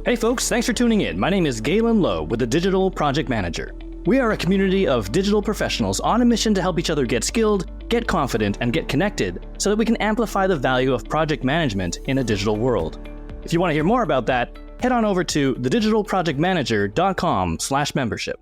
Hey folks, thanks for tuning in. My name is Galen Low with the Digital Project Manager. We are a community of digital professionals on a mission to help each other get skilled, get confident, and get connected so that we can amplify the value of project management in a digital world. If you want to hear more about that, head on over to thedigitalprojectmanager.com/membership.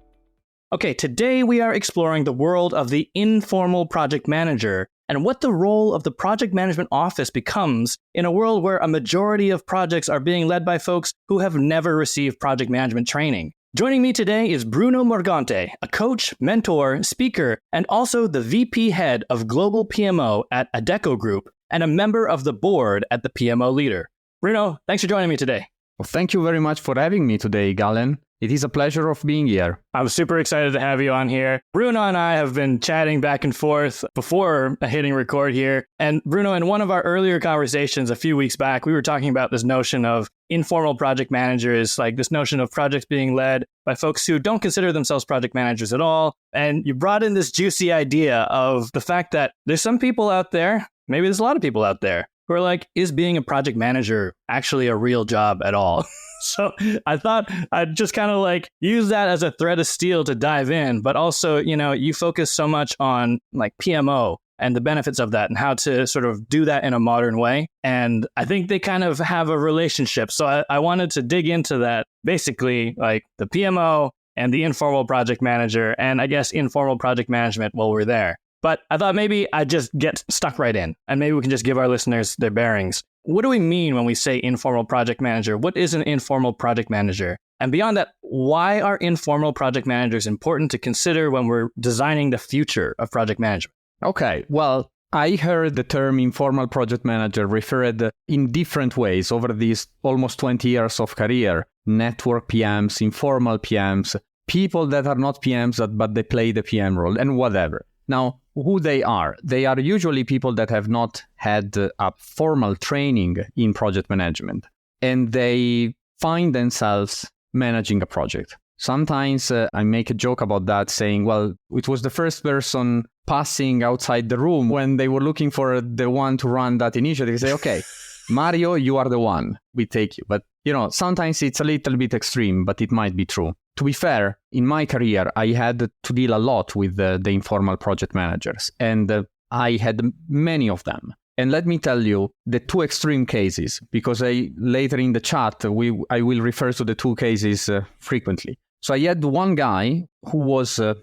Okay, today we are exploring the world of the informal project manager and what the role of the project management office becomes in a world where a majority of projects are being led by folks who have never received project management training. Joining me today is Bruno Morgante, a coach, mentor, speaker, and also the VP head of Global PMO at Adecco Group and a member of the board at the PMO Leader. Bruno, thanks for joining me today. Well, thank you very much for having me today, Galen. It is a pleasure of being here. I'm super excited to have you on here. Bruno and I have been chatting back and forth before hitting record here. And Bruno, in one of our earlier conversations a few weeks back, we were talking about this notion of informal project managers, like this notion of projects being led by folks who don't consider themselves project managers at all. And you brought in this juicy idea of the fact that there's some people out there, maybe there's a lot of people out there, who are like, is being a project manager actually a real job at all? So I thought I'd just kind of like use that as a thread of steel to dive in. But also, you focus so much on like PMO and the benefits of that and how to sort of do that in a modern way. And I think they kind of have a relationship. So I wanted to dig into that, basically like the PMO and the informal project manager and I guess informal project management while we're there. But I thought maybe I'd just get stuck right in and maybe we can just give our listeners their bearings. What do we mean when we say informal project manager? What is an informal project manager? And beyond that, why are informal project managers important to consider when we're designing the future of project management? Okay, well, I heard the term informal project manager referred in different ways over these almost 20 years of career. Network PMs, informal PMs, people that are not PMs but they play the PM role and whatever. Now, who they are usually people that have not had a formal training in project management, and they find themselves managing a project. Sometimes I make a joke about that, saying, well, it was the first person passing outside the room when they were looking for the one to run that initiative. They say, okay, Mario, you are the one. We take you. But, sometimes it's a little bit extreme, but it might be true. To be fair, in my career, I had to deal a lot with the informal project managers, and I had many of them. And let me tell you the two extreme cases, because later in the chat, I will refer to the two cases frequently. So I had one guy who was a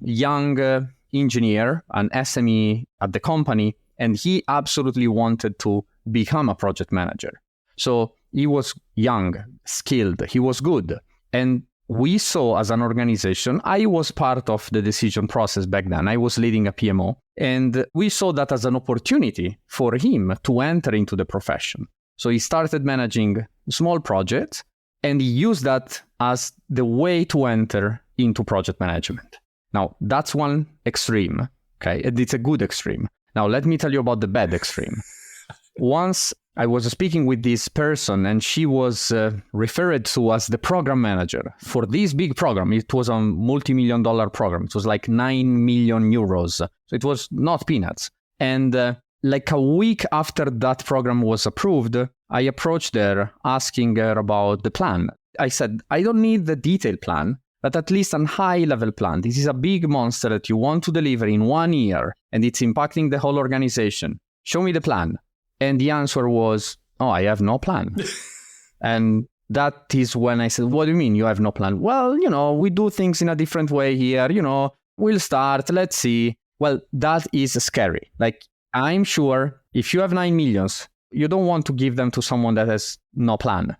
young engineer, an SME at the company, and he absolutely wanted to become a project manager. So he was young, skilled, he was good. And we saw as an organization, I was part of the decision process back then. I was leading a PMO, and we saw that as an opportunity for him to enter into the profession. So he started managing small projects, and he used that as the way to enter into project management. Now, that's one extreme, okay? And it's a good extreme. Now, let me tell you about the bad extreme. Once I was speaking with this person and she was referred to as the program manager for this big program. It was a multi-million-dollar program. It was like 9 million euros. So it was not peanuts. And like a week after that program was approved, I approached her asking her about the plan. I said, I don't need the detailed plan, but at least a high-level plan. This is a big monster that you want to deliver in 1 year, and it's impacting the whole organization. Show me the plan. And the answer was, oh, I have no plan. And that is when I said, what do you mean you have no plan? Well, we do things in a different way here. We'll start, let's see. Well, that is scary. Like, I'm sure if you have 9 millions, you don't want to give them to someone that has no plan.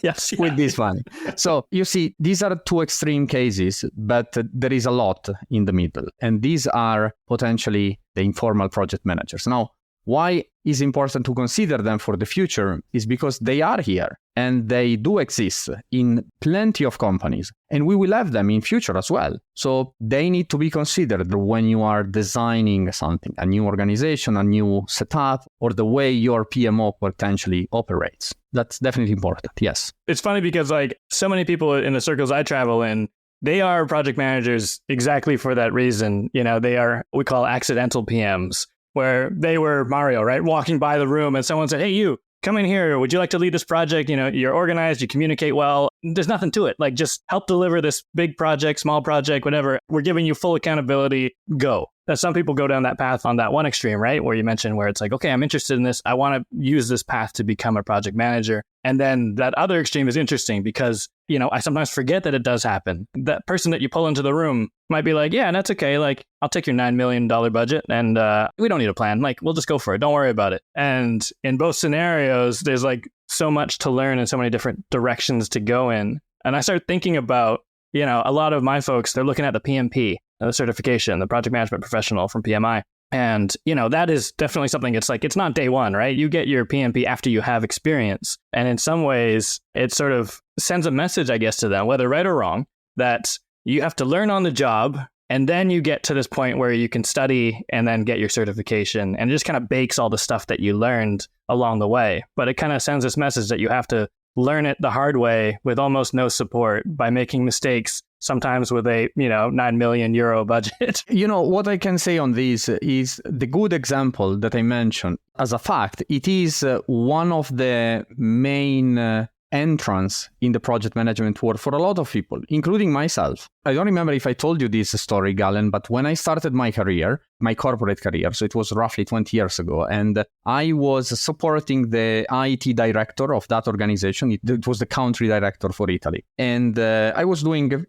Yes, with this money. So you see, these are two extreme cases, but there is a lot in the middle. And these are potentially the informal project managers. Now, why is important to consider them for the future is because they are here and they do exist in plenty of companies, and we will have them in future as well. So they need to be considered when you are designing something, a new organization, a new setup, or the way your PMO potentially operates. That's definitely important, yes. It's funny because like so many people in the circles I travel in, they are project managers exactly for that reason. They are what we call accidental PMs, where they were Mario, right? Walking by the room and someone said, hey, you come in here. Would you like to lead this project? You're organized, you communicate well. There's nothing to it. Like, just help deliver this big project, small project, whatever. We're giving you full accountability. Go. Now, some people go down that path on that one extreme, right? Where you mentioned where it's like, okay, I'm interested in this. I want to use this path to become a project manager. And then that other extreme is interesting because, I sometimes forget that it does happen. That person that you pull into the room might be like, yeah, that's okay. Like, I'll take your $9 million budget and we don't need a plan. Like, we'll just go for it. Don't worry about it. And in both scenarios, there's like so much to learn and so many different directions to go in. And I started thinking about, a lot of my folks, they're looking at the PMP, the certification, the project management professional from PMI. And, that is definitely something, it's not day one, right? You get your PMP after you have experience. And in some ways, it sort of sends a message, I guess, to them, whether right or wrong, that you have to learn on the job. And then you get to this point where you can study and then get your certification. And it just kind of bakes all the stuff that you learned along the way. But it kind of sends this message that you have to learn it the hard way with almost no support by making mistakes, sometimes with a, 9 million euro budget. What I can say on this is the good example that I mentioned. As a fact, it is one of the main entrance in the project management world for a lot of people, including myself. I don't remember if I told you this story, Galen, but when I started my career, my corporate career, so it was roughly 20 years ago, and I was supporting the IT director of that organization. It was the country director for Italy. And I was doing,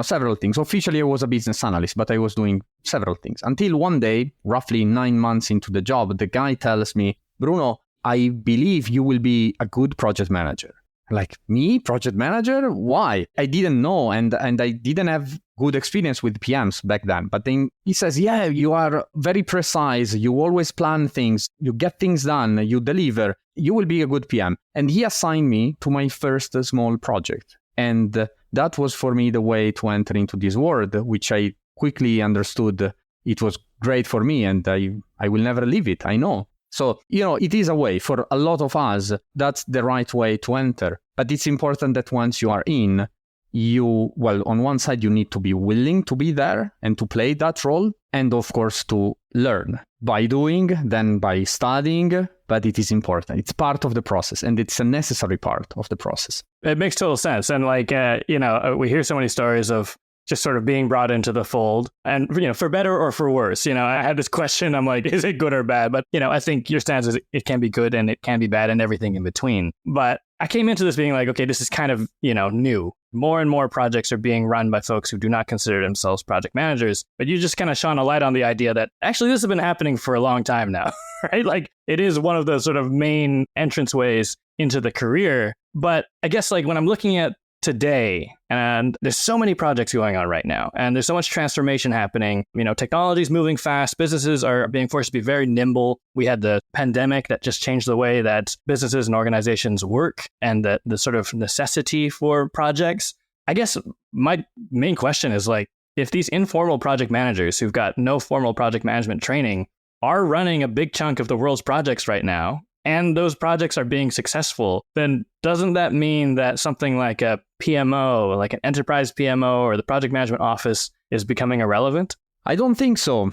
several things. Officially, I was a business analyst, but I was doing several things. Until one day, roughly 9 months into the job, the guy tells me, Bruno, I believe you will be a good project manager. Like, me, project manager? Why? I didn't know, and I didn't have good experience with PMs back then. But then he says, yeah, you are very precise. You always plan things. You get things done. You deliver. You will be a good PM. And he assigned me to my first small project. And that was for me the way to enter into this world, which I quickly understood it was great for me, and I will never leave it. I know. So, it is a way for a lot of us. That's the right way to enter. But it's important that once you are in, on one side, you need to be willing to be there and to play that role. And of course, to learn by doing, then by studying. But it is important. It's part of the process, and it's a necessary part of the process. It makes total sense. And we hear so many stories of just sort of being brought into the fold, and, for better or for worse. I had this question, I'm like, is it good or bad? But, I think your stance is it can be good and it can be bad and everything in between. But I came into this being like, okay, this is kind of, new. More and more projects are being run by folks who do not consider themselves project managers. But you just kind of shone a light on the idea that actually this has been happening for a long time now, right? Like, it is one of the sort of main entrance ways into the career. But I guess when I'm looking at today, and there's so many projects going on right now, and there's so much transformation happening. Technology is moving fast. Businesses are being forced to be very nimble. We had the pandemic that just changed the way that businesses and organizations work, and the sort of necessity for projects. I guess my main question is if these informal project managers who've got no formal project management training are running a big chunk of the world's projects right now, and those projects are being successful, then doesn't that mean that something like a PMO, like an enterprise PMO or the project management office, is becoming irrelevant? I don't think so.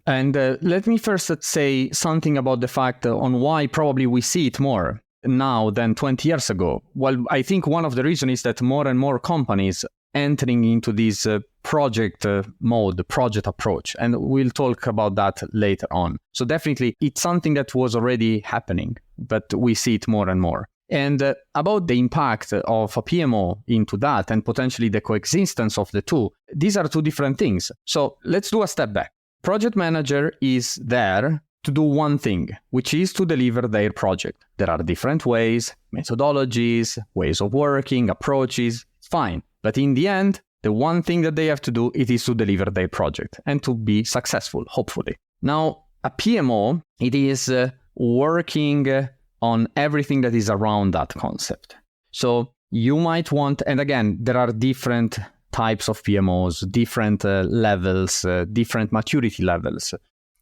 And let me first say something about the fact on why probably we see it more now than 20 years ago. Well, I think one of the reasons is that more and more companies entering into this project mode, project approach. And we'll talk about that later on. So definitely it's something that was already happening, but we see it more and more. And about the impact of a PMO into that and potentially the coexistence of the two, these are two different things. So let's do a step back. Project manager is there to do one thing, which is to deliver their project. There are different ways, methodologies, ways of working, approaches, fine. But in the end, the one thing that they have to do, it is to deliver their project and to be successful, hopefully. Now, a PMO, it is working on everything that is around that concept. So you might want, and again, there are different types of PMOs, different levels, different maturity levels.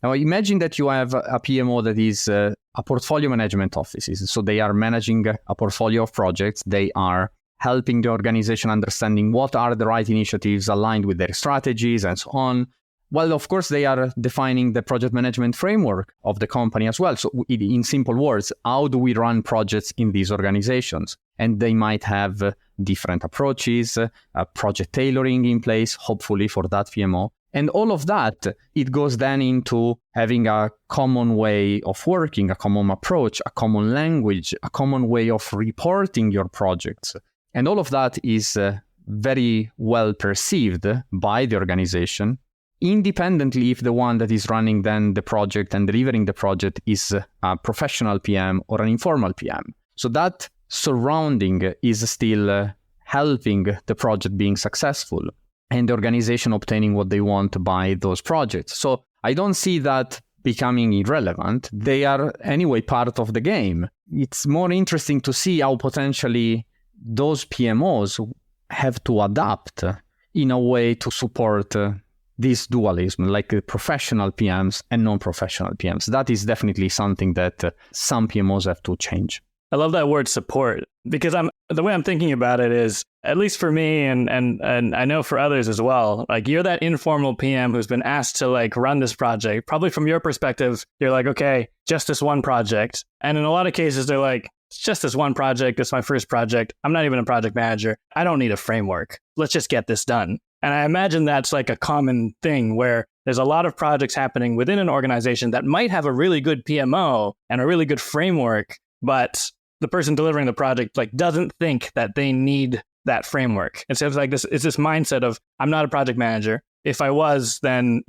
Now imagine that you have a PMO that is a portfolio management office. So they are managing a portfolio of projects. They are helping the organization understanding what are the right initiatives aligned with their strategies and so on. Well, of course, they are defining the project management framework of the company as well. So in simple words, how do we run projects in these organizations? And they might have different approaches, project tailoring in place, hopefully for that PMO. And all of that, it goes then into having a common way of working, a common approach, a common language, a common way of reporting your projects. And all of that is very well perceived by the organization, independently if the one that is running then the project and delivering the project is a professional PM or an informal PM. So that surrounding is still helping the project being successful and the organization obtaining what they want by those projects. So I don't see that becoming irrelevant. They are anyway part of the game. It's more interesting to see how potentially those PMOs have to adapt in a way to support this dualism, like professional PMs and non-professional PMs. That is definitely something that some PMOs have to change. I love that word support, because the way I'm thinking about it is, at least for me and I know for others as well, like you're that informal PM who's been asked to like run this project. Probably from your perspective, you're like, okay, just this one project. And in a lot of cases, they're like, it's just this one project. It's my first project. I'm not even a project manager. I don't need a framework. Let's just get this done. And I imagine that's like a common thing where there's a lot of projects happening within an organization that might have a really good PMO and a really good framework, but the person delivering the project like doesn't think that they need that framework. And so it's like this mindset of, I'm not a project manager. If I was, then,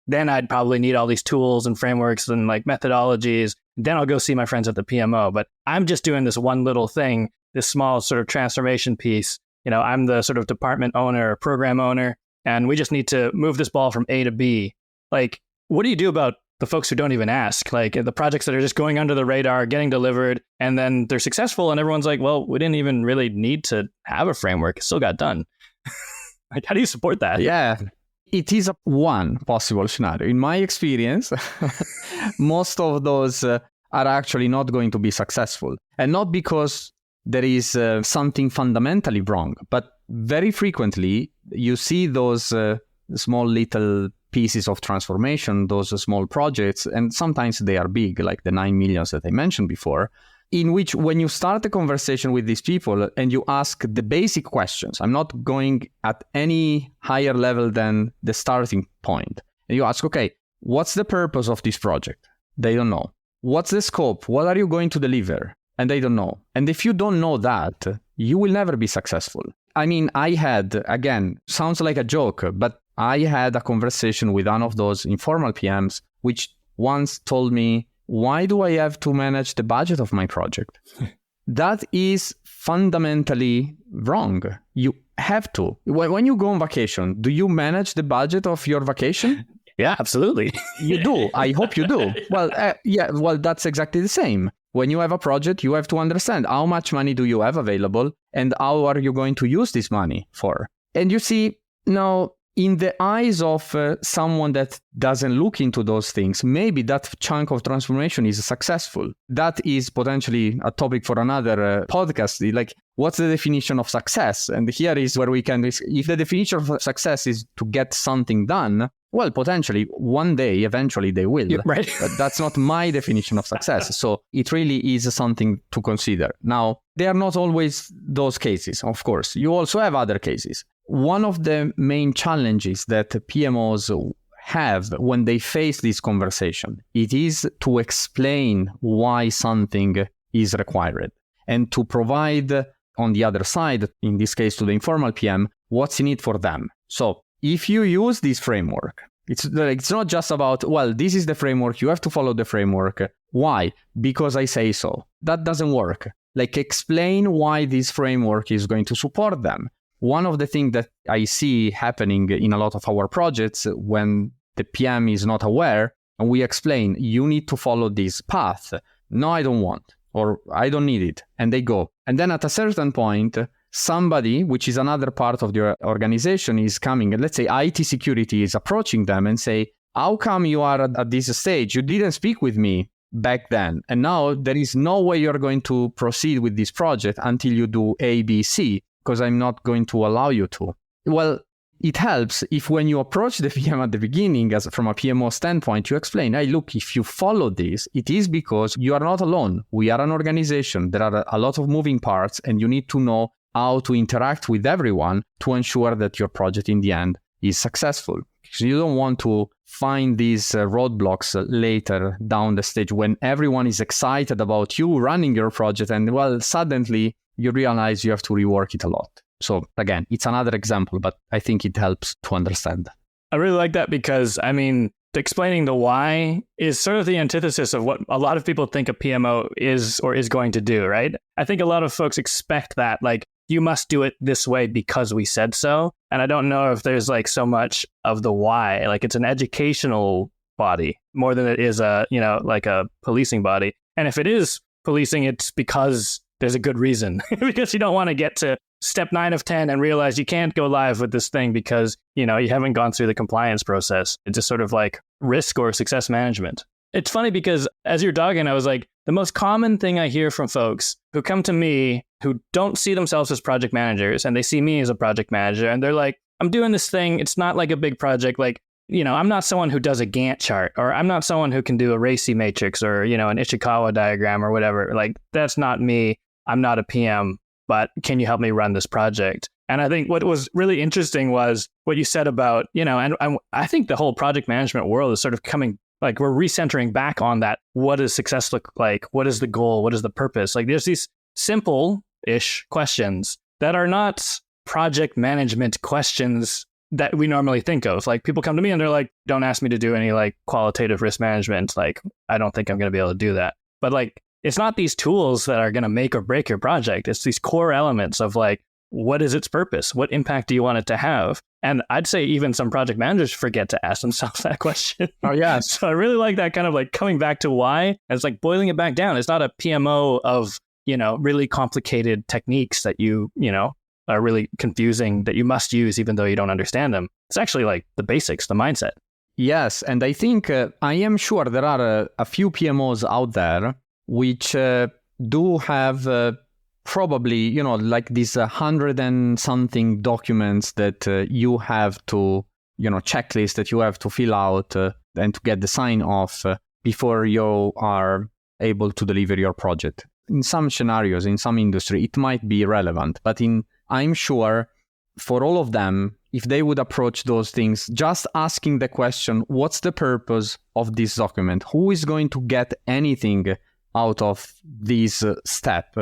then I'd probably need all these tools and frameworks and like methodologies. Then I'll go see my friends at the PMO. But I'm just doing this one little thing, this small sort of transformation piece. I'm the sort of department owner or program owner, and we just need to move this ball from A to B. Like, what do you do about the folks who don't even ask? Like the projects that are just going under the radar, getting delivered, and then they're successful and everyone's like, well, we didn't even really need to have a framework. It still got done. Like, how do you support that? Yeah, it is one possible scenario. In my experience, most of those are actually not going to be successful. And not because there is something fundamentally wrong, but very frequently you see those small little pieces of transformation, those small projects, and sometimes they are big, like the 9 millions that I mentioned before, in which when you start a conversation with these people and you ask the basic questions, I'm not going at any higher level than the starting point, and you ask, okay, what's the purpose of this project? They don't know. What's the scope? What are you going to deliver? And they don't know. And if you don't know that, you will never be successful. I mean, I had, again, sounds like a joke, but I had a conversation with one of those informal PMs, which once told me, why do I have to manage the budget of my project? That is fundamentally wrong. You have to. When you go on vacation, do you manage the budget of your vacation? Yeah, absolutely. You do. I hope you do. Well, that's exactly the same. When you have a project, you have to understand how much money do you have available and how are you going to use this money for. And you see, now, in the eyes of someone that doesn't look into those things, maybe that chunk of transformation is successful. That is potentially a topic for another podcast. Like, what's the definition of success? And here is where we can, if the definition of success is to get something done, well, potentially one day, eventually they will. Yeah, right. But that's not my definition of success. So it really is something to consider. Now, they are not always those cases, of course. You also have other cases. One of the main challenges that PMOs have when they face this conversation, it is to explain why something is required and to provide on the other side, in this case to the informal PM, what's in it for them. So if you use this framework, it's not just about, well, this is the framework, you have to follow the framework. Why? Because I say so. That doesn't work. Like, explain why this framework is going to support them. One of the things that I see happening in a lot of our projects when the PM is not aware, and we explain, you need to follow this path. No, I don't want, or I don't need it. And they go. And then at a certain point, somebody, which is another part of the organization, is coming. Let's say IT security is approaching them and say, how come you are at this stage? You didn't speak with me back then. And now there is no way you're going to proceed with this project until you do A, B, C, because I'm not going to allow you to. Well, it helps if when you approach the PM at the beginning, as from a PMO standpoint, you explain, hey, look, if you follow this, it is because you are not alone. We are an organization. There are a lot of moving parts, and you need to know how to interact with everyone to ensure that your project in the end is successful. Because you don't want to find these roadblocks later down the stage when everyone is excited about you running your project, and well, suddenly you realize you have to rework it a lot. So again, it's another example, but I think it helps to understand. I really like that because, I mean, explaining the why is sort of the antithesis of what a lot of people think a PMO is or is going to do, right? I think a lot of folks expect that, like, you must do it this way because we said so. And I don't know if there's like so much of the why. Like, it's an educational body more than it is a, you know, like a policing body. And if it is policing, it's because there's a good reason, because you don't want to get to step 9 of 10 and realize you can't go live with this thing because, you know, you haven't gone through the compliance process. It's just sort of like risk or success management. It's funny because as you're talking, I was like, the most common thing I hear from folks who come to me who don't see themselves as project managers, and they see me as a project manager, and they're like, I'm doing this thing. It's not like a big project. Like, you know, I'm not someone who does a Gantt chart, or I'm not someone who can do a RACI matrix or, you know, an Ishikawa diagram or whatever. Like, that's not me. I'm not a PM, but can you help me run this project? And I think what was really interesting was what you said about, you know, and I think the whole project management world is sort of coming, like, we're recentering back on that. What does success look like? What is the goal? What is the purpose? Like, there's these simple-ish questions that are not project management questions that we normally think of. Like, people come to me and they're like, don't ask me to do any like qualitative risk management. Like, I don't think I'm going to be able to do that. But like, it's not these tools that are going to make or break your project. It's these core elements of like, what is its purpose? What impact do you want it to have? And I'd say even some project managers forget to ask themselves that question. Oh, yeah. So I really like that kind of like coming back to why. And it's like boiling it back down. It's not a PMO of, you know, really complicated techniques that you know, are really confusing that you must use even though you don't understand them. It's actually like the basics, the mindset. Yes. And I think I am sure there are a few PMOs out there which do have probably, you know, like these 100 and something documents that you have to, you know, checklist that you have to fill out and to get the sign off before you are able to deliver your project. In some scenarios, in some industry, it might be relevant, but I'm sure for all of them, if they would approach those things, just asking the question, what's the purpose of this document? Who is going to get anything out of this step?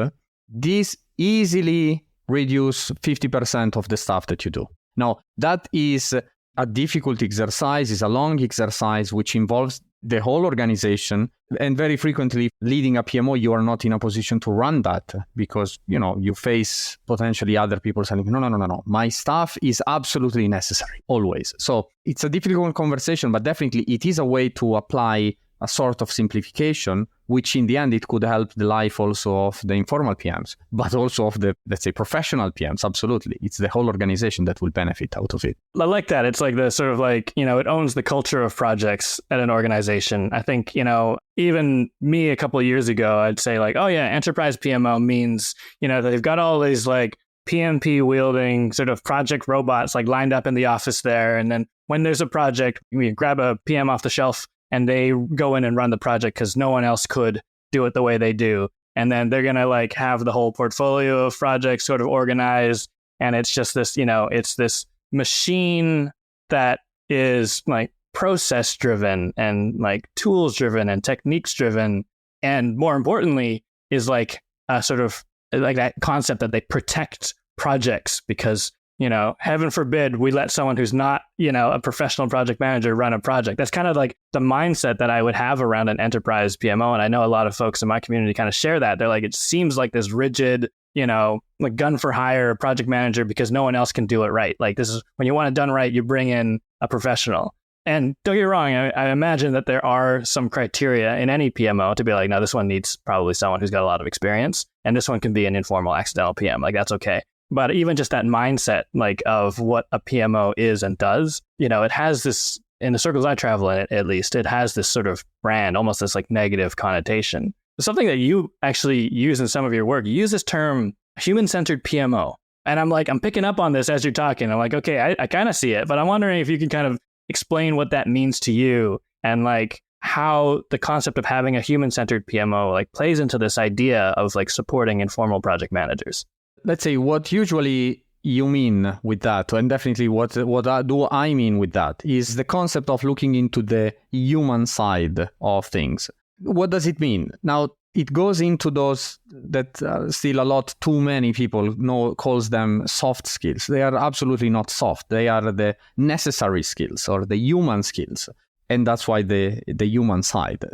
This easily reduce 50% of the stuff that you do. Now, that is a difficult exercise, is a long exercise, which involves the whole organization. And very frequently, leading a PMO, you are not in a position to run that because, you know, you face potentially other people saying, no. My stuff is absolutely necessary, always. So it's a difficult conversation, but definitely it is a way to apply a sort of simplification, which in the end, it could help the life also of the informal PMs, but also of the, let's say, professional PMs. Absolutely. It's the whole organization that will benefit out of it. I like that. It's like the sort of like, you know, it owns the culture of projects at an organization. I think, you know, even me a couple of years ago, I'd say like, oh yeah, enterprise PMO means, you know, they've got all these like PMP wielding sort of project robots like lined up in the office there. And then when there's a project, we grab a PM off the shelf and they go in and run the project because no one else could do it the way they do. And then they're going to like have the whole portfolio of projects sort of organized. And it's just this, you know, it's this machine that is like process driven and like tools driven and techniques driven. And more importantly, is like a sort of like that concept that they protect projects because, you know, heaven forbid we let someone who's not, you know, a professional project manager run a project. That's kind of like the mindset that I would have around an enterprise PMO. And I know a lot of folks in my community kind of share that. They're like, it seems like this rigid, you know, like gun for hire project manager because no one else can do it right. Like this is when you want it done right, you bring in a professional. And don't get me wrong, I imagine that there are some criteria in any PMO to be like, no, this one needs probably someone who's got a lot of experience. And this one can be an informal accidental PM. Like that's okay. But even just that mindset, like of what a PMO is and does, you know, it has this, in the circles I travel in, it, at least, it has this sort of brand, almost this like negative connotation. Something that you actually use in some of your work, you use this term human-centered PMO. And I'm picking up on this as you're talking. I'm like, okay, I kind of see it, but I'm wondering if you can kind of explain what that means to you and like how the concept of having a human-centered PMO like plays into this idea of like supporting informal project managers. Let's say what usually you mean with that, and definitely what do I mean with that, is the concept of looking into the human side of things. What does it mean? Now, it goes into those that still a lot too many people calls them soft skills. They are absolutely not soft. They are the necessary skills or the human skills. And that's why the human side.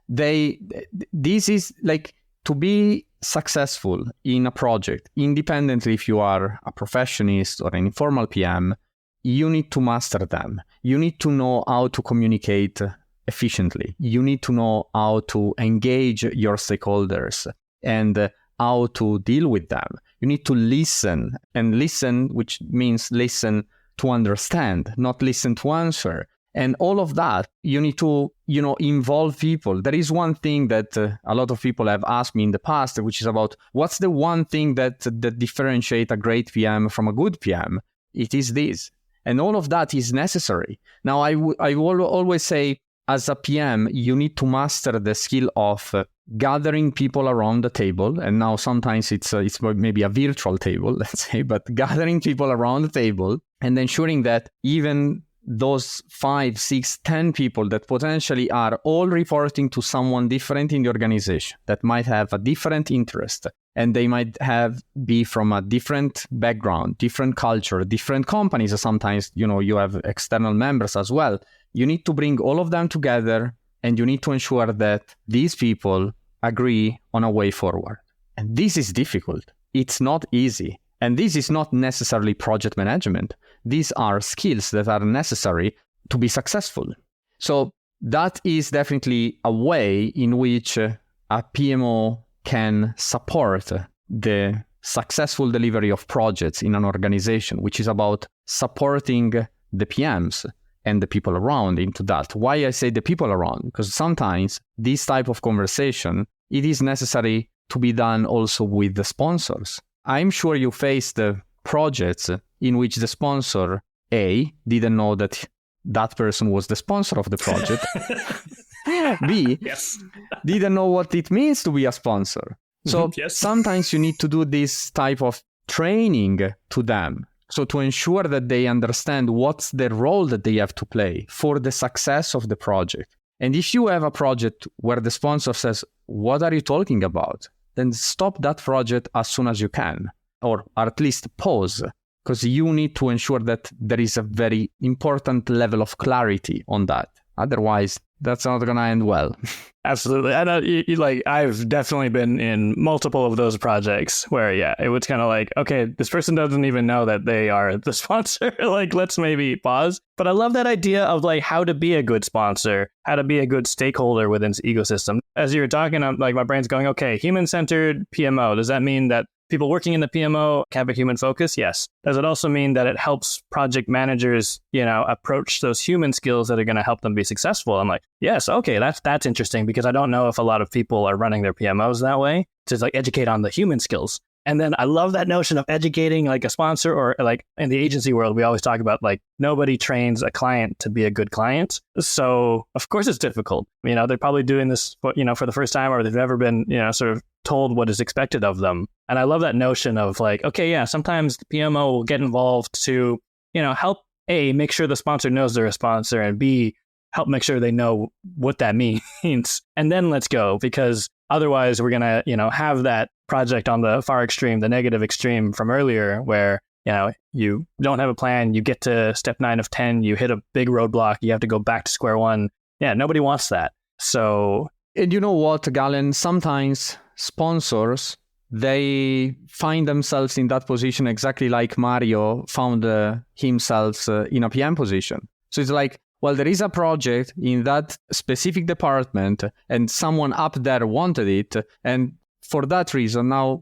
This is like to be successful in a project, independently if you are a professionist or an informal PM, you need to master them. You need to know how to communicate efficiently. You need to know how to engage your stakeholders and how to deal with them. You need to listen, and listen, which means listen to understand, not listen to answer. And all of that, you need to, involve people. There is one thing that a lot of people have asked me in the past, which is about what's the one thing that differentiates a great PM from a good PM? It is this. And all of that is necessary. Now, I will always say, as a PM, you need to master the skill of gathering people around the table. And now sometimes it's maybe a virtual table, let's say, but gathering people around the table and ensuring that even those 5, 6, 10 people that potentially are all reporting to someone different in the organization that might have a different interest, and they might be from a different background, different culture, different companies. Sometimes, you have external members as well. You need to bring all of them together, and you need to ensure that these people agree on a way forward. And this is difficult. It's not easy. And this is not necessarily project management. These are skills that are necessary to be successful. So that is definitely a way in which a PMO can support the successful delivery of projects in an organization, which is about supporting the PMs and the people around into that. Why I say the people around? Because sometimes this type of conversation, it is necessary to be done also with the sponsors. I'm sure you faced projects in which the sponsor A didn't know that person was the sponsor of the project. B didn't know what it means to be a sponsor. So sometimes you need to do this type of training to them. So to ensure that they understand what's the role that they have to play for the success of the project. And if you have a project where the sponsor says, what are you talking about? Then stop that project as soon as you can, or at least pause, because you need to ensure that there is a very important level of clarity on that. Otherwise, that's not going to end well. Absolutely. I know I've definitely been in multiple of those projects where, it was kind of like, okay, this person doesn't even know that they are the sponsor. Let's maybe pause. But I love that idea of how to be a good sponsor, how to be a good stakeholder within this ecosystem. As you were talking, I'm my brain's going, okay, human-centered PMO. Does that mean that people working in the PMO have a human focus? Yes. Does it also mean that it helps project managers, approach those human skills that are going to help them be successful? I'm like, yes, okay, that's interesting, because I don't know if a lot of people are running their PMOs that way, to educate on the human skills. And then I love that notion of educating a sponsor, or in the agency world, we always talk about nobody trains a client to be a good client. So of course it's difficult. They're probably doing this for the first time, or they've never been, sort of told what is expected of them. And I love that notion of sometimes the PMO will get involved to, help A, make sure the sponsor knows they're a sponsor, and B, help make sure they know what that means. And then let's go, because otherwise we're going to, have that project on the far extreme, the negative extreme from earlier, where, you don't have a plan, you get to step 9 of 10, you hit a big roadblock, you have to go back to square one. Yeah, nobody wants that. So... And you know what, Galen, sometimes sponsors, they find themselves in that position exactly like Mario found himself in a PM position. So it's there is a project in that specific department and someone up there wanted it. And for that reason, now,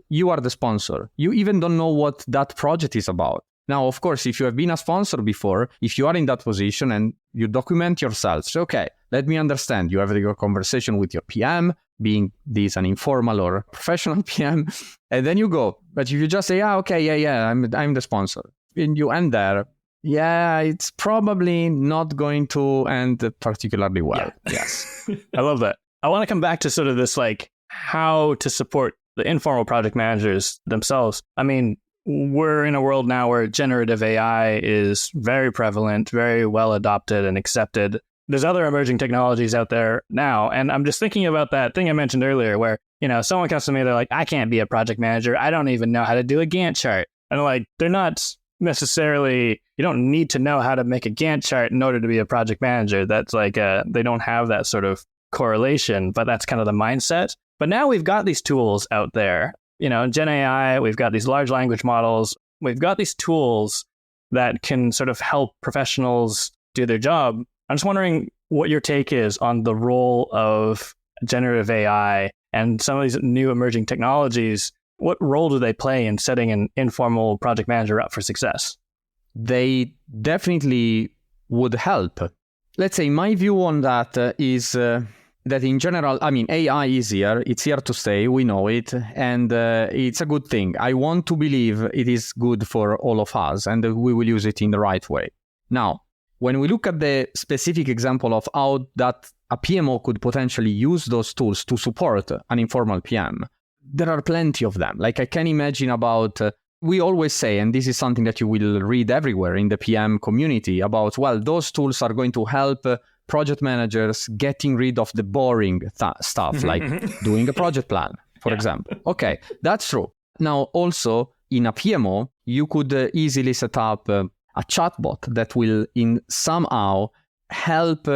you are the sponsor. You even don't know what that project is about. Now, of course, if you have been a sponsor before, if you are in that position and you document yourself, so, okay, let me understand. You have a conversation with your PM, being this an informal or professional PM, and then you go. But if you just say, I'm the sponsor, and you end there, it's probably not going to end particularly well. Yeah. Yes. I love that. I want to come back to sort of this, like, how to support the informal project managers themselves. I mean, we're in a world now where generative AI is very prevalent, very well adopted and accepted. There's other emerging technologies out there now. And I'm just thinking about that thing I mentioned earlier where, someone comes to me, they're like, I can't be a project manager. I don't even know how to do a Gantt chart. And like, they're not necessarily, you don't need to know how to make a Gantt chart in order to be a project manager. That's like, they don't have that sort of correlation, but that's kind of the mindset. But now we've got these tools out there. Gen AI, we've got these large language models. We've got these tools that can sort of help professionals do their job. I'm just wondering what your take is on the role of generative AI and some of these new emerging technologies. What role do they play in setting an informal project manager up for success? They definitely would help. Let's say my view on that is that in general, I mean, AI is here. It's here to stay. We know it. And it's a good thing. I want to believe it is good for all of us and we will use it in the right way. Now, when we look at the specific example of how that a PMO could potentially use those tools to support an informal PM, there are plenty of them. Like I can imagine about, we always say, and this is something that you will read everywhere in the PM community about, well, those tools are going to help project managers getting rid of the boring stuff, like doing a project plan, for example. Okay, that's true. Now, also in a PMO, you could easily set up a chatbot that will in somehow help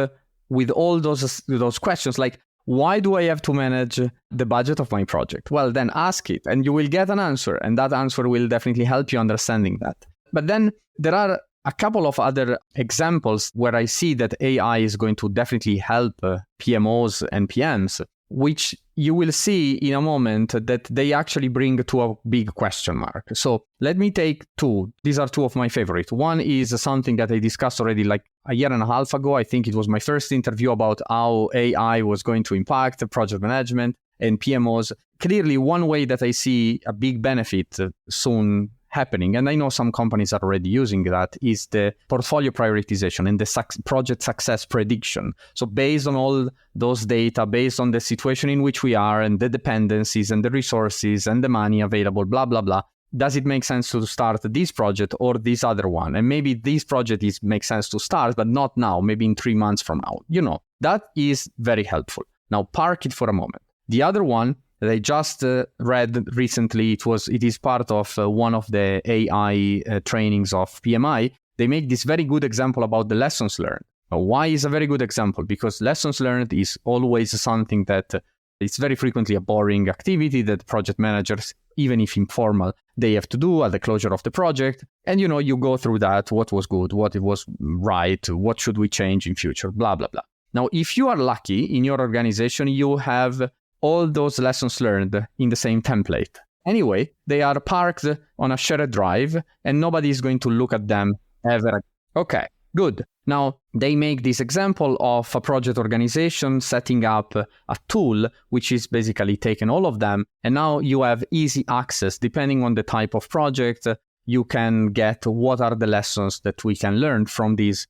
with all those questions, like, why do I have to manage the budget of my project? Well, then ask it and you will get an answer, and that answer will definitely help you understanding that. But then there are a couple of other examples where I see that AI is going to definitely help PMOs and PMs, which you will see in a moment that they actually bring to a big question mark. So let me take two. These are two of my favorites. One is something that I discussed already like a year and a half ago. I think it was my first interview about how AI was going to impact project management and PMOs. Clearly, one way that I see a big benefit soon happening, and I know some companies are already using that, is the portfolio prioritization and the project success prediction. So based on all those data, based on the situation in which we are and the dependencies and the resources and the money available, blah, blah, blah, does it make sense to start this project or this other one? And maybe this project makes sense to start, but not now, maybe in 3 months from now. That is very helpful. Now park it for a moment. The other one that I just read recently, it is part of one of the AI trainings of PMI. They make this very good example about the lessons learned. Why is a very good example? Because lessons learned is always something that it's very frequently a boring activity that project managers, even if informal, they have to do at the closure of the project. And you go through that, what was good, what it was right, what should we change in future, blah, blah, blah. Now, if you are lucky in your organization, you have all those lessons learned in the same template. Anyway, they are parked on a shared drive and nobody is going to look at them ever. Okay, good. Now, they make this example of a project organization setting up a tool, which is basically taking all of them. And now you have easy access. Depending on the type of project, you can get what are the lessons that we can learn from these,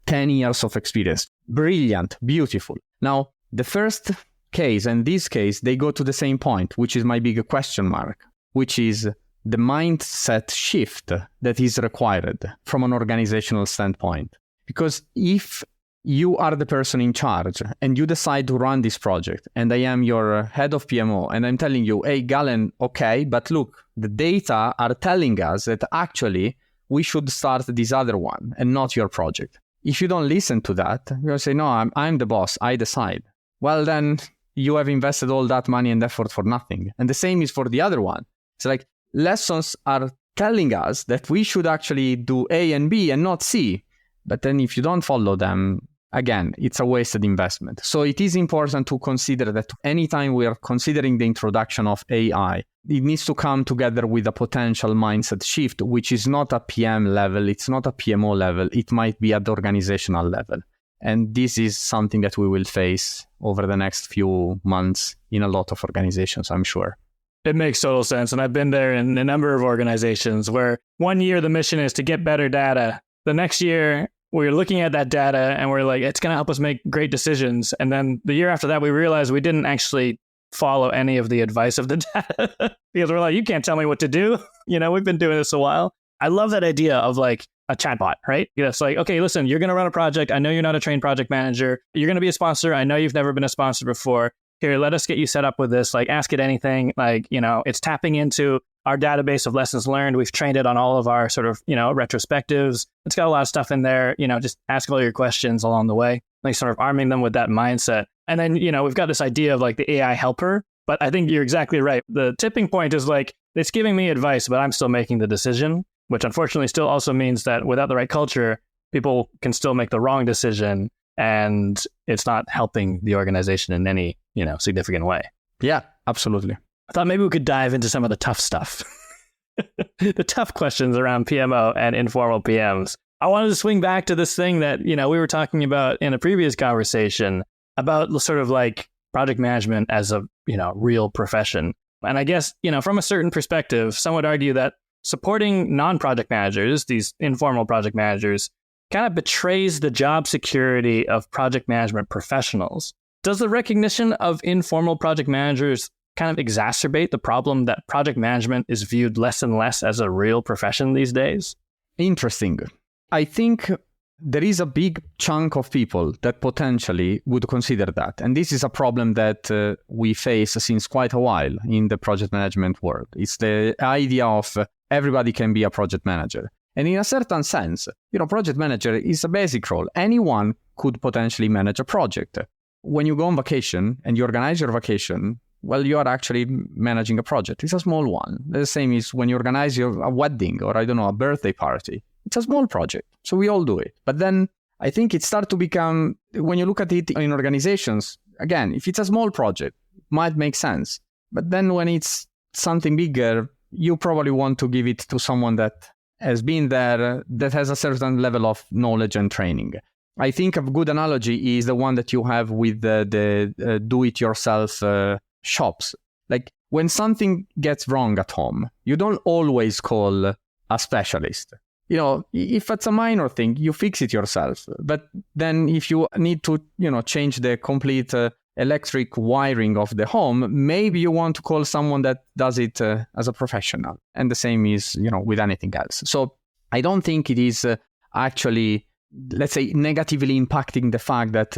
10 years of experience. Brilliant, beautiful. Now, the first case and this case, they go to the same point, which is my big question mark, which is the mindset shift that is required from an organizational standpoint. Because if you are the person in charge and you decide to run this project and I am your head of PMO and I'm telling you, hey, Galen, okay, but look, the data are telling us that actually we should start this other one and not your project. If you don't listen to that, you're going to say, no, I'm the boss, I decide. Well, then you have invested all that money and effort for nothing. And the same is for the other one. It's like lessons are telling us that we should actually do A and B and not C. But then if you don't follow them, again, it's a wasted investment. So it is important to consider that anytime we are considering the introduction of AI, it needs to come together with a potential mindset shift, which is not a PM level, it's not a PMO level, it might be at the organizational level. And this is something that we will face over the next few months in a lot of organizations, I'm sure. It makes total sense. And I've been there in a number of organizations where one year the mission is to get better data. The next year, we're looking at that data and we're like, it's going to help us make great decisions. And then the year after that, we realized we didn't actually follow any of the advice of the data because we're like, you can't tell me what to do. We've been doing this a while. I love that idea of like a chatbot, right? It's like, okay, listen, you're going to run a project. I know you're not a trained project manager. You're going to be a sponsor. I know you've never been a sponsor before. Here, let us get you set up with this. Like, ask it anything. Like, it's tapping into our database of lessons learned. We've trained it on all of our sort of, retrospectives. It's got a lot of stuff in there. Just ask all your questions along the way, like sort of arming them with that mindset. And then, we've got this idea of like the AI helper. But I think you're exactly right. The tipping point is like, it's giving me advice, but I'm still making the decision, which unfortunately still also means that without the right culture, people can still make the wrong decision. And it's not helping the organization in any, significant way. Yeah, absolutely. I thought maybe we could dive into some of the tough stuff, the tough questions around PMO and informal PMs. I wanted to swing back to this thing that, we were talking about in a previous conversation about sort of like project management as a, real profession. And I guess, from a certain perspective, some would argue that supporting non-project managers, these informal project managers, kind of betrays the job security of project management professionals. Does the recognition of informal project managers kind of exacerbate the problem that project management is viewed less and less as a real profession these days? Interesting. I think there is a big chunk of people that potentially would consider that. And this is a problem that we face since quite a while in the project management world. It's the idea of everybody can be a project manager. And in a certain sense, project manager is a basic role. Anyone could potentially manage a project. When you go on vacation and you organize your vacation, well, you are actually managing a project. It's a small one. The same is when you organize a wedding or, a birthday party. It's a small project. So we all do it. But then I think it starts to become, when you look at it in organizations, again, if it's a small project, it might make sense. But then when it's something bigger, you probably want to give it to someone that has been there, that has a certain level of knowledge and training. I think a good analogy is the one that you have with the do-it-yourself shops. Like when something gets wrong at home, you don't always call a specialist. If it's a minor thing, you fix it yourself. But then if you need to, change the complete electric wiring of the home, maybe you want to call someone that does it as a professional. And the same is, with anything else. So I don't think it is actually, let's say, negatively impacting the fact that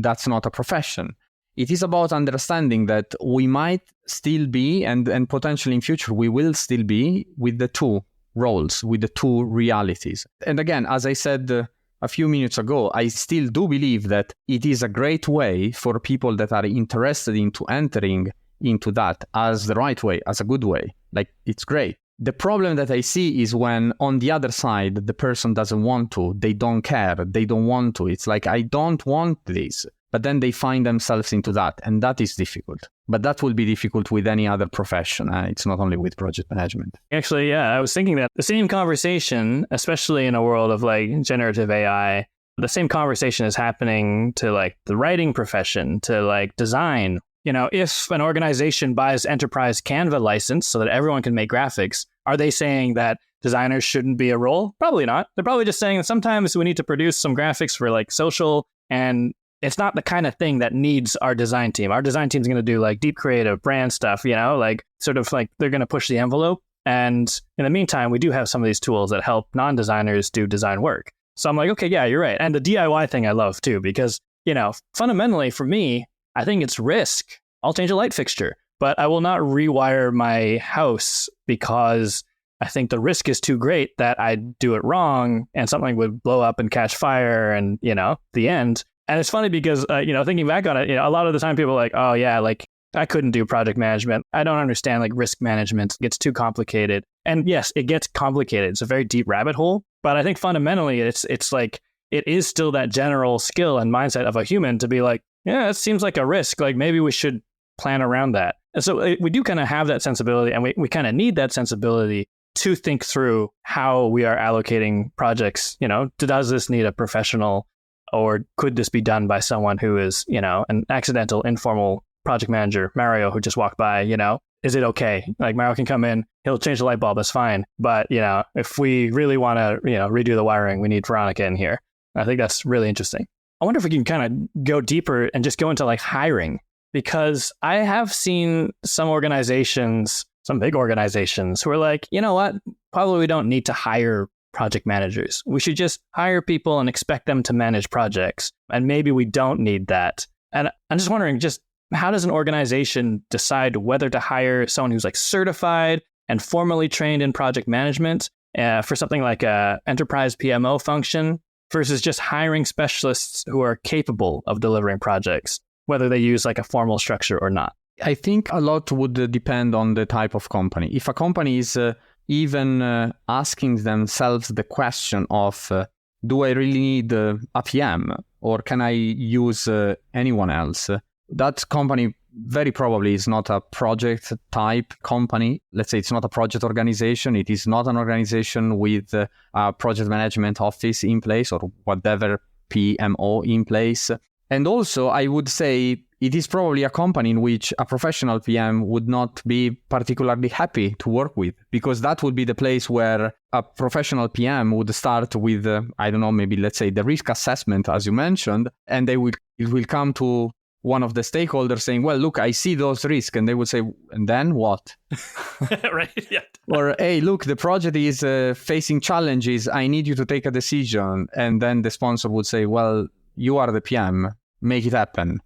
that's not a profession. It is about understanding that we might still be, and potentially in future, we will still be with the two roles, with the two realities. And again, as I said a few minutes ago, I still do believe that it is a great way for people that are interested into entering into that as the right way, as a good way. Like, it's great. The problem that I see is when on the other side, the person doesn't want to, they don't care, they don't want to. It's like, I don't want this. But then they find themselves into that, and that is difficult. But that will be difficult with any other profession. It's not only with project management. Actually, yeah, I was thinking that the same conversation, especially in a world of like generative AI, the same conversation is happening to like the writing profession, to like design. If an organization buys enterprise Canva license so that everyone can make graphics, are they saying that designers shouldn't be a role? Probably not. They're probably just saying that sometimes we need to produce some graphics for like social, and it's not the kind of thing that needs our design team. Our design team's going to do like deep creative brand stuff, like sort of like they're going to push the envelope. And in the meantime, we do have some of these tools that help non-designers do design work. So I'm like, okay, yeah, you're right. And the DIY thing I love too, because, fundamentally for me, I think it's risk. I'll change a light fixture, but I will not rewire my house because I think the risk is too great that I'd do it wrong and something would blow up and catch fire and, the end. And it's funny because, thinking back on it, a lot of the time people are like, oh yeah, like I couldn't do project management. I don't understand like risk management. It gets too complicated. And yes, it gets complicated. It's a very deep rabbit hole. But I think fundamentally it's like, it is still that general skill and mindset of a human to be like, yeah, it seems like a risk. Like maybe we should plan around that. And so we do kind of have that sensibility, and we kind of need that sensibility to think through how we are allocating projects. Does this need a professional, or could this be done by someone who is, an accidental, informal project manager, Mario, who just walked by, is it okay? Like Mario can come in, he'll change the light bulb, that's fine. But, if we really want to, redo the wiring, we need Veronica in here. I think that's really interesting. I wonder if we can kind of go deeper and just go into like hiring, because I have seen some organizations, some big organizations who are like, you know what, probably we don't need to hire project managers. We should just hire people and expect them to manage projects. And maybe we don't need that. And I'm just wondering, just how does an organization decide whether to hire someone who's like certified and formally trained in project management for something like a enterprise PMO function versus just hiring specialists who are capable of delivering projects, whether they use like a formal structure or not? I think a lot would depend on the type of company. If a company is even asking themselves the question of, do I really need a PM, or can I use anyone else? That company very probably is not a project type company. Let's say it's not a project organization. It is not an organization with a project management office in place or whatever PMO in place. And also, I would say it is probably a company in which a professional PM would not be particularly happy to work with, because that would be the place where a professional PM would start with, maybe let's say the risk assessment, as you mentioned, and it will come to one of the stakeholders saying, well, look, I see those risks. And they would say, and then what? Right. Yeah. Or, hey, look, the project is facing challenges. I need you to take a decision. And then the sponsor would say, well, you are the PM, make it happen.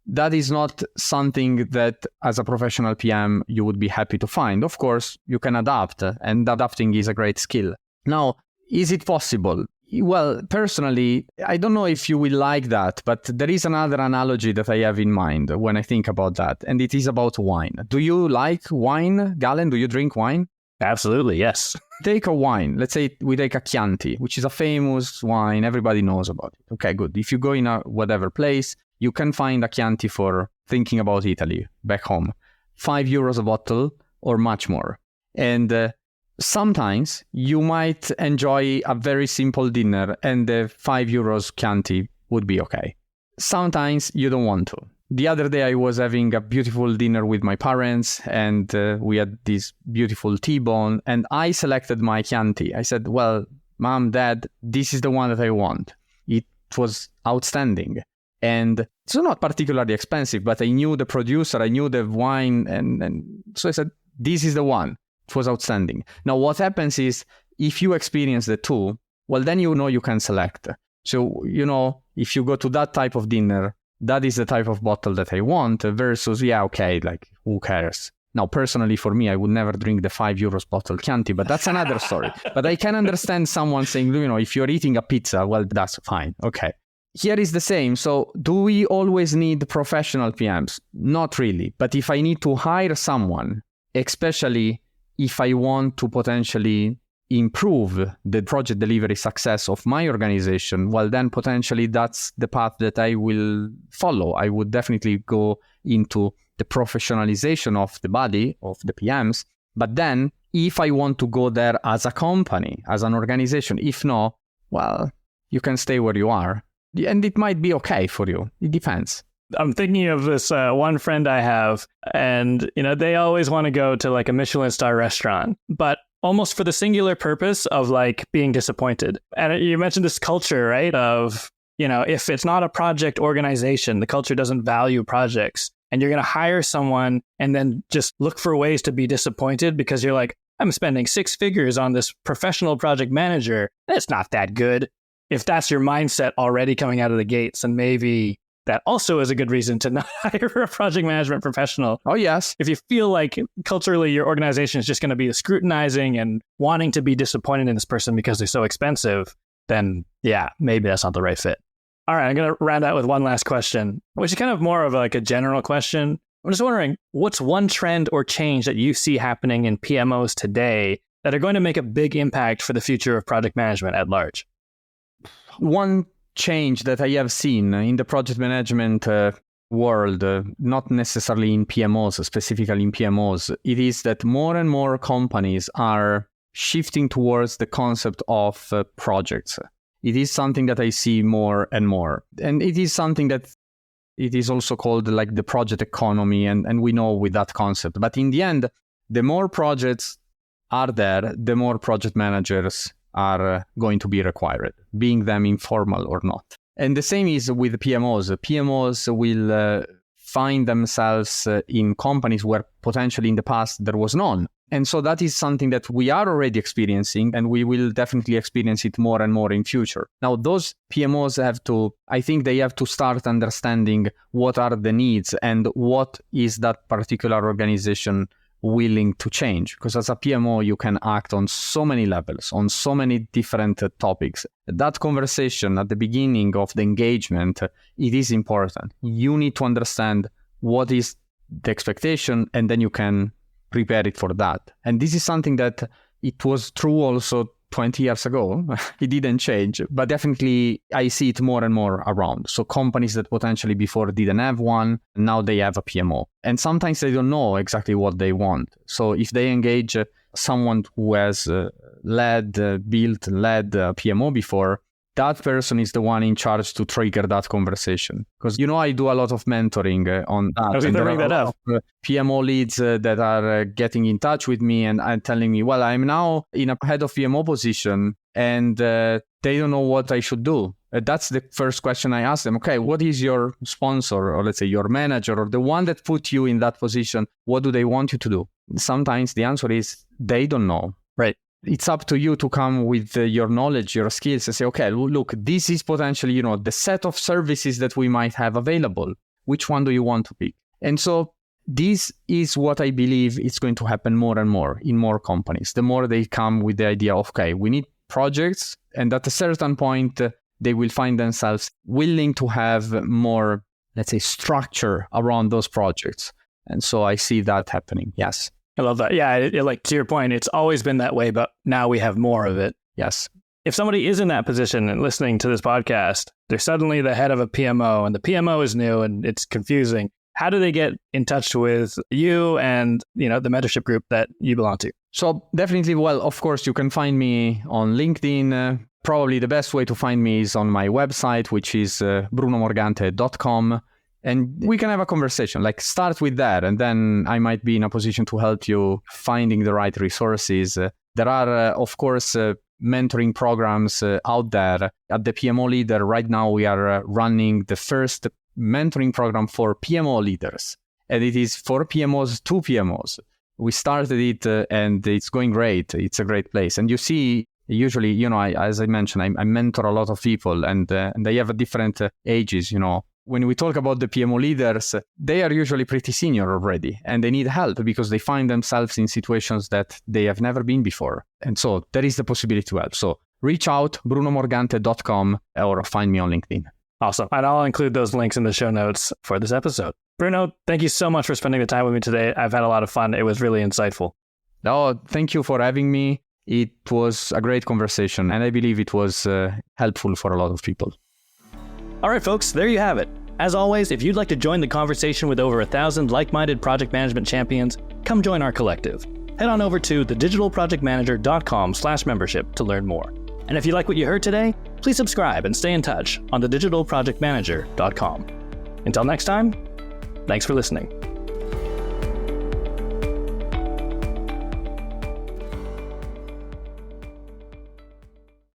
That is not something that as a professional PM you would be happy to find. Of course, you can adapt, and adapting is a great skill. Now, is it possible? Well, personally, I don't know if you will like that, but there is another analogy that I have in mind when I think about that, and it is about wine. Do you like wine, Galen? Do you drink wine? Absolutely, yes. Take a wine. Let's say we take a Chianti, which is a famous wine. Everybody knows about it. Okay, good. If you go in a whatever place, you can find a Chianti for thinking about Italy back home. €5 a bottle or much more. And sometimes you might enjoy a very simple dinner and the €5 Chianti would be okay. Sometimes you don't want to. The other day I was having a beautiful dinner with my parents and we had this beautiful T-bone and I selected my Chianti. I said, well, Mom, Dad, this is the one that I want. It was outstanding. And it's not particularly expensive, but I knew the producer, I knew the wine, and so I said, this is the one. It was outstanding. Now, what happens is, if you experience the two, well, then you can select. So, if you go to that type of dinner, that is the type of bottle that I want versus, who cares? Now, personally, for me, I would never drink the €5 bottle Chianti, but that's another story. But I can understand someone saying, if you're eating a pizza, well, that's fine. Okay. Here is the same. So do we always need professional PMs? Not really. But if I need to hire someone, especially if I want to potentially improve the project delivery success of my organization, well, then potentially that's the path that I will follow. I would definitely go into the professionalization of the body of the PMs. But then if I want to go there as a company, as an organization, if not, well, you can stay where you are. And it might be okay for you. It depends. I'm thinking of this one friend I have, and they always want to go to like a Michelin star restaurant, but almost for the singular purpose of like being disappointed. And you mentioned this culture, right? Of, if it's not a project organization, the culture doesn't value projects, and you're going to hire someone and then just look for ways to be disappointed because you're like, I'm spending 6 figures on this professional project manager. It's not that good. If that's your mindset already coming out of the gates, and maybe that also is a good reason to not hire a project management professional. Oh, yes. If you feel like culturally your organization is just going to be scrutinizing and wanting to be disappointed in this person because they're so expensive, then yeah, maybe that's not the right fit. All right, I'm going to round out with one last question, which is kind of more of like a general question. I'm just wondering, what's one trend or change that you see happening in PMOs today that are going to make a big impact for the future of project management at large? One change that I have seen in the project management world, not necessarily in PMOs, specifically in PMOs, it is that more and more companies are shifting towards the concept of projects. It is something that I see more and more. And it is something that it is also called like the project economy, and we know with that concept. But in the end, the more projects are there, the more project managers are going to be required, being them informal or not. And the same is with PMOs. PMOs will find themselves in companies where potentially in the past there was none. And so that is something that we are already experiencing, and we will definitely experience it more and more in future. Now, those PMOs I think they have to start understanding what are the needs and what is that particular organization willing to change. Because as a PMO, you can act on so many levels, on so many different topics. That conversation at the beginning of the engagement, it is important. You need to understand what is the expectation, and then you can prepare it for that. And this is something that it was true also 20 years ago. It didn't change, but definitely I see it more and more around. So companies that potentially before didn't have one, now they have a PMO. And sometimes they don't know exactly what they want. So if they engage someone who has built a PMO before, that person is the one in charge to trigger that conversation. Because, I do a lot of mentoring on that. I was going to bring that up. PMO leads that are getting in touch with me and telling me, well, I'm now in a head of PMO position and they don't know what I should do. That's the first question I ask them. Okay, what is your sponsor, or let's say your manager, or the one that put you in that position? What do they want you to do? Sometimes the answer is they don't know. Right. It's up to you to come with your knowledge, your skills, and say, okay, look, this is potentially, the set of services that we might have available. Which one do you want to pick? And so this is what I believe is going to happen more and more in more companies. The more they come with the idea of, okay, we need projects, and at a certain point, they will find themselves willing to have more, let's say, structure around those projects. And so I see that happening. Yes. I love that. Yeah, like to your point, it's always been that way, but now we have more of it. Yes. If somebody is in that position and listening to this podcast, they're suddenly the head of a PMO, and the PMO is new and it's confusing. How do they get in touch with you and, the mentorship group that you belong to? So definitely, well, of course, you can find me on LinkedIn. Probably the best way to find me is on my website, which is brunomorgante.com. And we can have a conversation, like start with that. And then I might be in a position to help you finding the right resources. There are, of course, mentoring programs out there. At the PMO Leader, right now, we are running the first mentoring program for PMO leaders. And it is for PMOs to PMOs. We started it and it's going great. It's a great place. And you see, usually, as I mentioned, I mentor a lot of people and they have different ages, When we talk about the PMO leaders, they are usually pretty senior already and they need help because they find themselves in situations that they have never been before. And so there is the possibility to help. So reach out, brunomorgante.com, or find me on LinkedIn. Awesome. And I'll include those links in the show notes for this episode. Bruno, thank you so much for spending the time with me today. I've had a lot of fun. It was really insightful. Oh, thank you for having me. It was a great conversation and I believe it was helpful for a lot of people. All right, folks, there you have it. As always, if you'd like to join the conversation with over 1,000 like-minded project management champions, come join our collective. Head on over to thedigitalprojectmanager.com/membership to learn more. And if you like what you heard today, please subscribe and stay in touch on thedigitalprojectmanager.com. Until next time, thanks for listening.